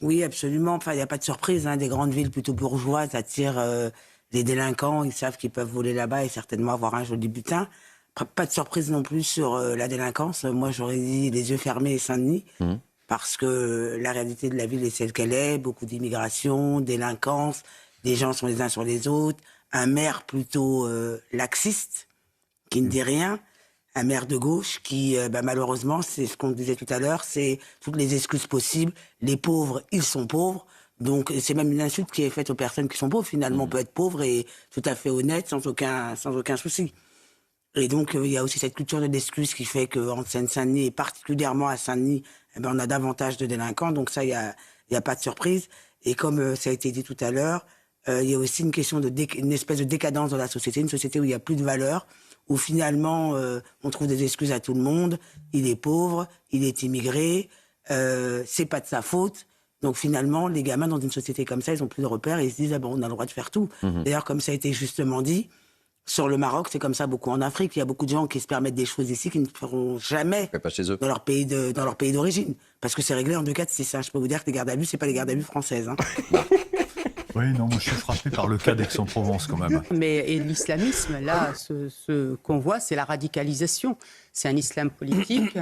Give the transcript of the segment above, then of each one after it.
Oui, absolument. Enfin, il n'y a pas de surprise. Des grandes villes plutôt bourgeoises attirent les délinquants. Ils savent qu'ils peuvent voler là-bas et certainement avoir un joli butin. Pas de surprise non plus sur la délinquance. Moi, j'aurais dit les yeux fermés et Saint-Denis. Mhm. Parce que la réalité de la ville est celle qu'elle est. Beaucoup d'immigration, délinquance. Les gens sont les uns sur les autres. Un maire plutôt laxiste, qui ne dit rien. Un maire de gauche qui, malheureusement, c'est ce qu'on disait tout à l'heure, c'est toutes les excuses possibles. Les pauvres, ils sont pauvres. Donc, c'est même une insulte qui est faite aux personnes qui sont pauvres. Finalement, on peut être pauvre et tout à fait honnête, sans aucun souci. Et donc, il y a aussi cette culture de l'excuse qui fait qu'en Seine-Saint-Denis, et particulièrement à Saint-Denis, on a davantage de délinquants. Donc ça, il y a pas de surprise. Et comme ça a été dit tout à l'heure, il y a aussi une question une espèce de décadence dans la société, une société où il n'y a plus de valeur, où finalement, on trouve des excuses à tout le monde. Il est pauvre, il est immigré, c'est pas de sa faute. Donc finalement, les gamins dans une société comme ça, ils ont plus de repères et ils se disent, on a le droit de faire tout. D'ailleurs, comme ça a été justement dit, sur le Maroc, c'est comme ça beaucoup en Afrique. Il y a beaucoup de gens qui se permettent des choses ici qu'ils ne feront jamais Pas chez eux. dans leur pays d'origine. Parce que c'est réglé en 2 4 6 ça. Je peux vous dire que les gardes à vue, c'est pas les gardes à vue françaises. Oui, non, moi je suis frappé par le cas d'Aix-en-Provence quand même. Mais et l'islamisme, là, ce qu'on voit, c'est la radicalisation. C'est un islam politique,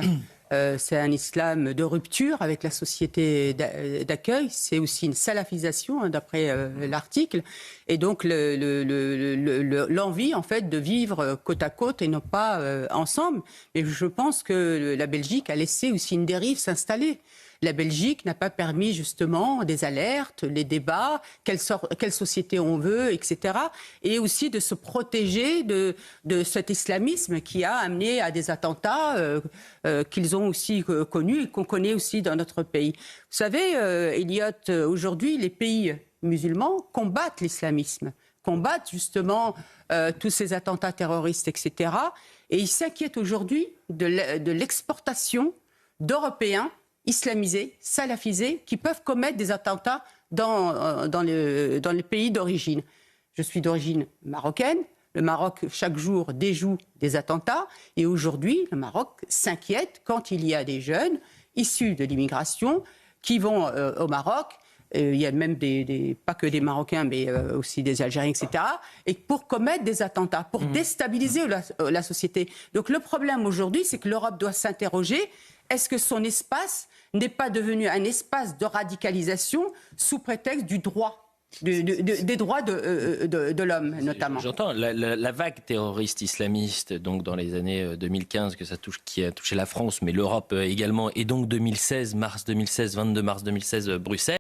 c'est un islam de rupture avec la société d'accueil. C'est aussi une salafisation, d'après l'article. Et donc l'envie, en fait, de vivre côte à côte et non pas ensemble. Mais je pense que la Belgique a laissé aussi une dérive s'installer. La Belgique n'a pas permis justement des alertes, les débats, quelle société on veut, etc. Et aussi de se protéger de cet islamisme qui a amené à des attentats qu'ils ont aussi connus et qu'on connaît aussi dans notre pays. Vous savez, Elliot, aujourd'hui, les pays musulmans combattent l'islamisme, combattent justement tous ces attentats terroristes, etc. Et ils s'inquiètent aujourd'hui de l'exportation d'Européens islamisés, salafisés, qui peuvent commettre des attentats dans les pays d'origine. Je suis d'origine marocaine. Le Maroc, chaque jour, déjoue des attentats. Et aujourd'hui, le Maroc s'inquiète quand il y a des jeunes issus de l'immigration qui vont au Maroc. Il y a même pas que des Marocains, mais aussi des Algériens, etc. Et pour commettre des attentats, pour déstabiliser la société. Donc le problème aujourd'hui, c'est que l'Europe doit s'interroger. Est-ce que son espace n'est pas devenu un espace de radicalisation sous prétexte du droit, des droits de l'homme, notamment? J'entends la vague terroriste islamiste, donc dans les années 2015, qui a touché la France, mais l'Europe également, et donc 2016, 22 mars 2016, Bruxelles.